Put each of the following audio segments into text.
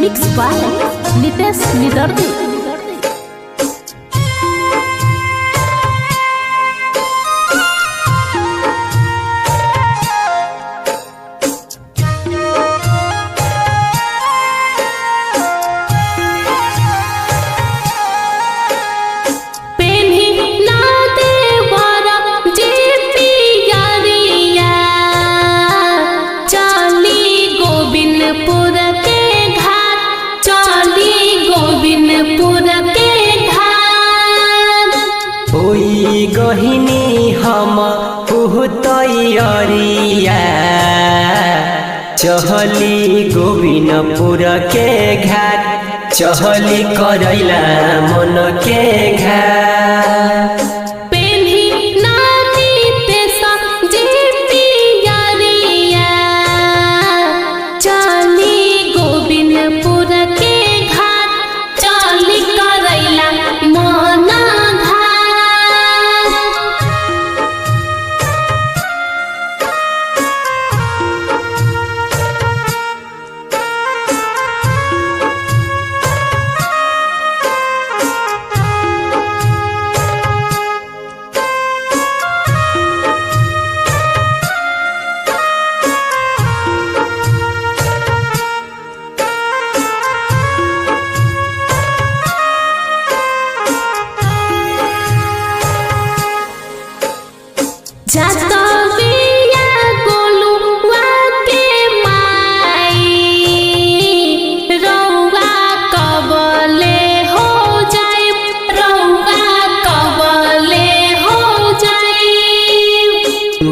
Mix by Nitesh Nidardi. गहिनी हम तैयारिया चहली गोविंदपुर के घाट चहली करैला मन के घाट।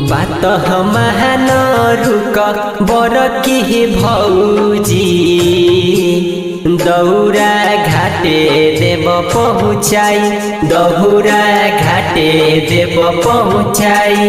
बात हमान रुक बर की भौजी दौरा घाटे देव पहुँचाई दौरा घाटे देव पहुँचाई।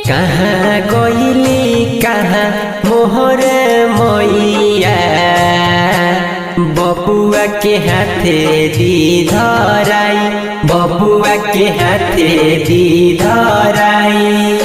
कहाँ गईली कहाँ मोहरे मैया बबुआ के हाथे दी धराई बबुआ के हाथे दी धराई।